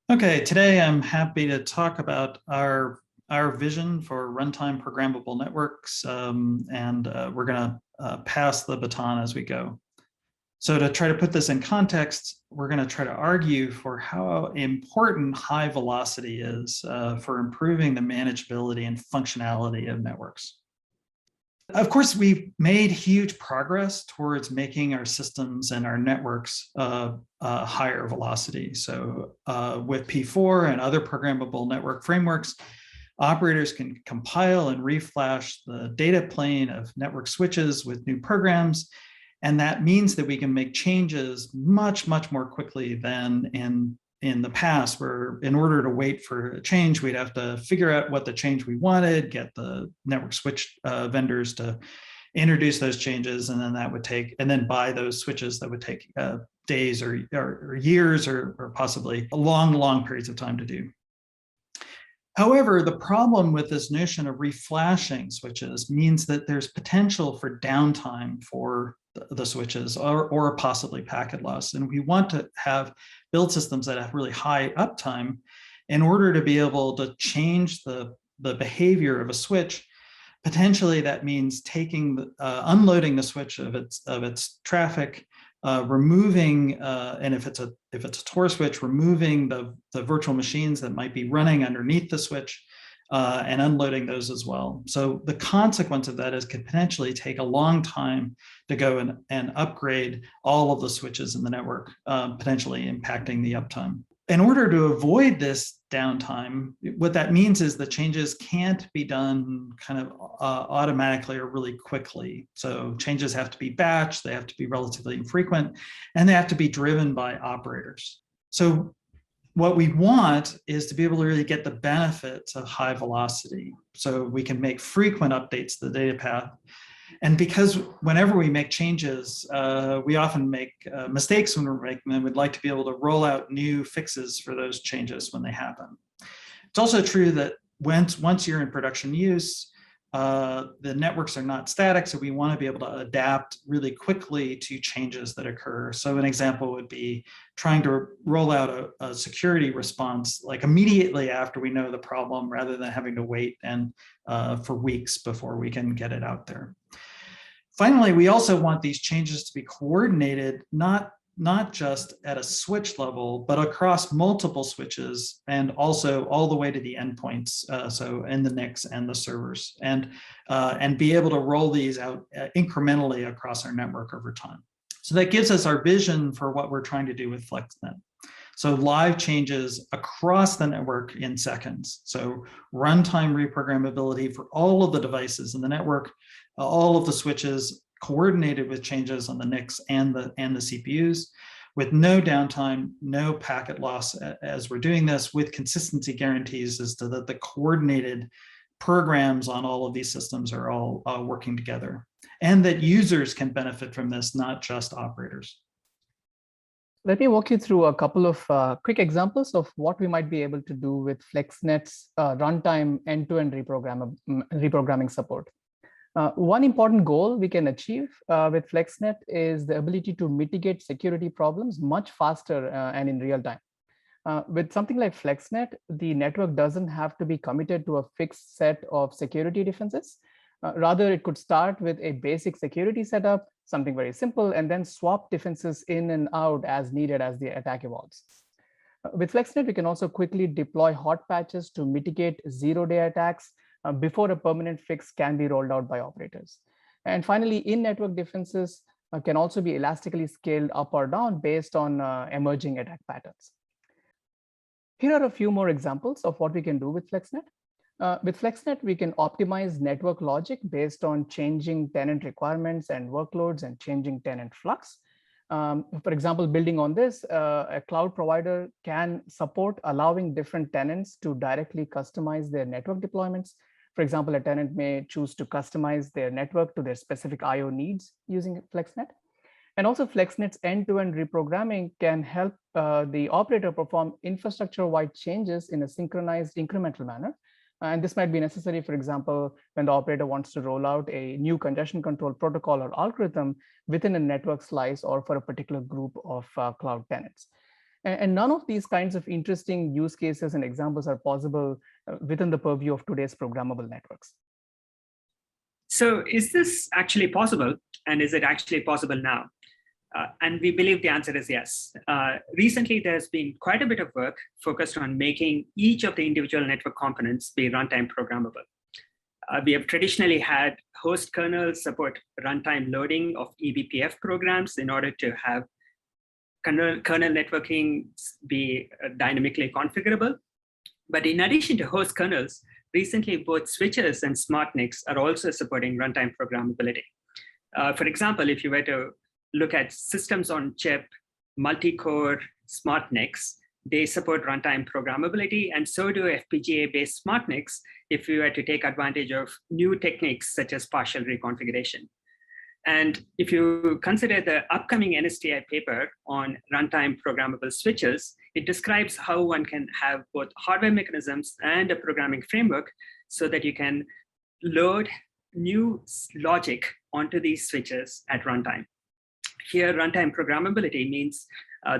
Okay, today I'm happy to talk about our vision for runtime programmable networks, and we're going to pass the baton as we go. So to try to put this in context, we're going to try to argue for how important high velocity is for improving the manageability and functionality of networks. Of course, we've made huge progress towards making our systems and our networks higher velocity. So with P4 and other programmable network frameworks, operators can compile and reflash the data plane of network switches with new programs. And that means that we can make changes much more quickly than in the past, where in order to wait for a change, we'd have to figure out what the change we wanted, get the network switch vendors to introduce those changes, and then that would take, and then buy those switches that would take days or years or possibly long periods of time to do. However, the problem with this notion of reflashing switches means that there's potential for downtime for the switches or possibly packet loss. And we want to build systems that have really high uptime in order to be able to change the behavior of a switch. Potentially that means unloading the switch of its traffic, removing, and if it's a Tor switch, removing the virtual machines that might be running underneath the switch, and unloading those as well. So the consequence of that is could potentially take a long time to go and upgrade all of the switches in the network, potentially impacting the uptime. In order to avoid this downtime, what that means is the changes can't be done kind of automatically or really quickly. So changes have to be batched, they have to be relatively infrequent, and they have to be driven by operators. So what we want is to be able to really get the benefits of high velocity. So we can make frequent updates to the data path. And because whenever we make changes, we often make mistakes when we're making them, we'd like to be able to roll out new fixes for those changes when they happen. It's also true that once you're in production use, the networks are not static, so we want to be able to adapt really quickly to changes that occur. So an example would be trying to roll out a security response like immediately after we know the problem, rather than having to wait for weeks before we can get it out there. Finally, we also want these changes to be coordinated, not just at a switch level, but across multiple switches, and also all the way to the endpoints, so in the NICs and the servers, and be able to roll these out incrementally across our network over time. So that gives us our vision for what we're trying to do with FlexNet. So live changes across the network in seconds. So runtime reprogrammability for all of the devices in the network, all of the switches coordinated with changes on the NICs and the CPUs, with no downtime, no packet loss as we're doing this, with consistency guarantees as to that the coordinated programs on all of these systems are all working together, and that users can benefit from this, not just operators. Let me walk you through a couple of quick examples of what we might be able to do with FlexNet's runtime end-to-end reprogramming support. One important goal we can achieve with FlexNet is the ability to mitigate security problems much faster and in real time. With something like FlexNet, the network doesn't have to be committed to a fixed set of security defenses. Rather, it could start with a basic security setup, something very simple, and then swap defenses in and out as needed as the attack evolves. With FlexNet, we can also quickly deploy hot patches to mitigate zero-day attacks before a permanent fix can be rolled out by operators. And finally, in-network defenses can also be elastically scaled up or down based on emerging attack patterns. Here are a few more examples of what we can do with FlexNet. With FlexNet, we can optimize network logic based on changing tenant requirements and workloads and changing tenant flux. For example, building on this, a cloud provider can support allowing different tenants to directly customize their network deployments. For example, a tenant may choose to customize their network to their specific I/O needs using FlexNet. And also FlexNet's end-to-end reprogramming can help the operator perform infrastructure-wide changes in a synchronized incremental manner. And this might be necessary, for example, when the operator wants to roll out a new congestion control protocol or algorithm within a network slice or for a particular group of cloud tenants. And none of these kinds of interesting use cases and examples are possible within the purview of today's programmable networks. So is this actually possible? And is it actually possible now? And we believe the answer is yes. Recently, there's been quite a bit of work focused on making each of the individual network components be runtime programmable. We have traditionally had host kernels support runtime loading of eBPF programs in order to have kernel networking be dynamically configurable. But in addition to host kernels, recently both switches and SmartNICs are also supporting runtime programmability. For example, if you were to look at systems on chip, multi-core SmartNICs, they support runtime programmability, and so do FPGA-based SmartNICs if you were to take advantage of new techniques such as partial reconfiguration. And if you consider the upcoming NSTI paper on runtime programmable switches, it describes how one can have both hardware mechanisms and a programming framework so that you can load new logic onto these switches at runtime. Here, runtime programmability means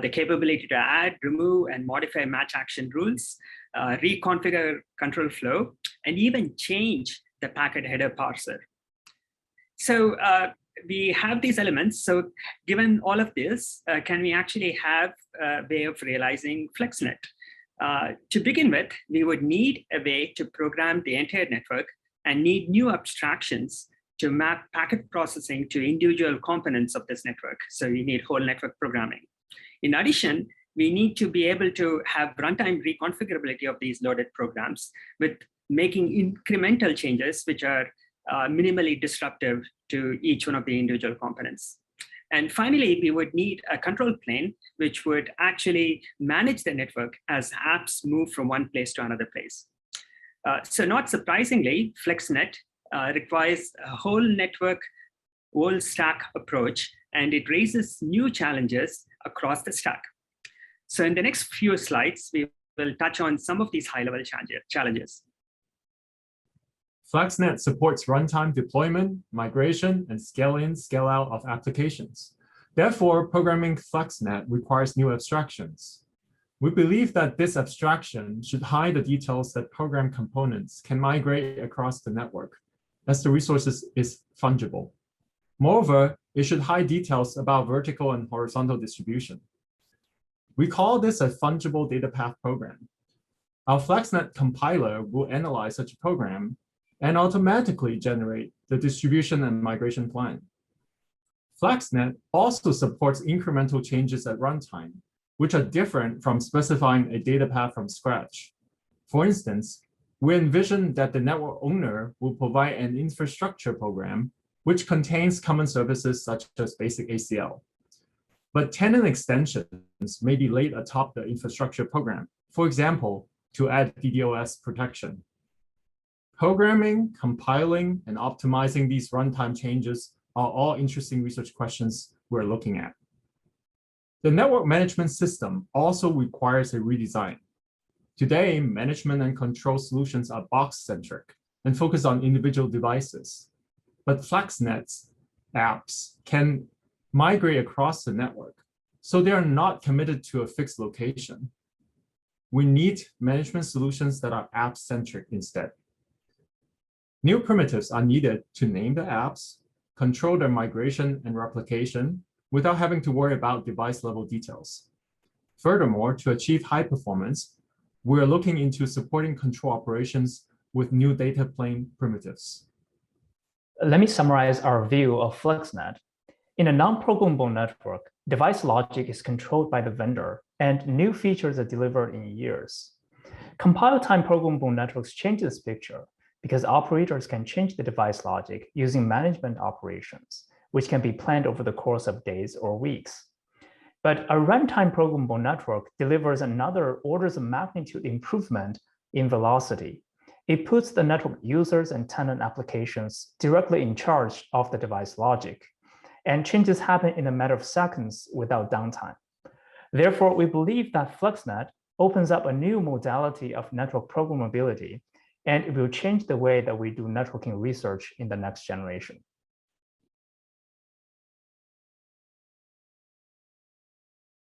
the capability to add, remove, and modify match action rules, reconfigure control flow, and even change the packet header parser. So we have these elements. So given all of this, can we actually have a way of realizing FlexNet? To begin with, we would need a way to program the entire network and need new abstractions to map packet processing to individual components of this network. So we need whole network programming. In addition, we need to be able to have runtime reconfigurability of these loaded programs with making incremental changes which are minimally disruptive to each one of the individual components. And finally, we would need a control plane which would actually manage the network as apps move from one place to another place. So not surprisingly, FlexNet requires a whole network, whole stack approach, and it raises new challenges across the stack. So in the next few slides, we will touch on some of these high-level challenges. FlexNet supports runtime deployment, migration, and scale-in, scale-out of applications. Therefore, programming FlexNet requires new abstractions. We believe that this abstraction should hide the details that program components can migrate across the network, as the resources is fungible. Moreover, it should hide details about vertical and horizontal distribution. We call this a fungible datapath program. Our FlexNet compiler will analyze such a program and automatically generate the distribution and migration plan. FlexNet also supports incremental changes at runtime, which are different from specifying a data path from scratch. For instance, we envision that the network owner will provide an infrastructure program which contains common services such as basic ACL. But tenant extensions may be laid atop the infrastructure program, for example, to add DDoS protection. Programming, compiling, and optimizing these runtime changes are all interesting research questions we're looking at. The network management system also requires a redesign. Today, management and control solutions are box-centric and focus on individual devices. But FlexNet's apps can migrate across the network, so they are not committed to a fixed location. We need management solutions that are app-centric instead. New primitives are needed to name the apps, control their migration and replication without having to worry about device-level details. Furthermore, to achieve high performance, we're looking into supporting control operations with new data plane primitives. Let me summarize our view of FlexNet. In a non-programmable network, device logic is controlled by the vendor, and new features are delivered in years. Compile-time programmable networks change this picture because operators can change the device logic using management operations, which can be planned over the course of days or weeks. But a runtime programmable network delivers another orders of magnitude improvement in velocity. It puts the network users and tenant applications directly in charge of the device logic, and changes happen in a matter of seconds without downtime. Therefore, we believe that FlexNet opens up a new modality of network programmability, and it will change the way that we do networking research in the next generation.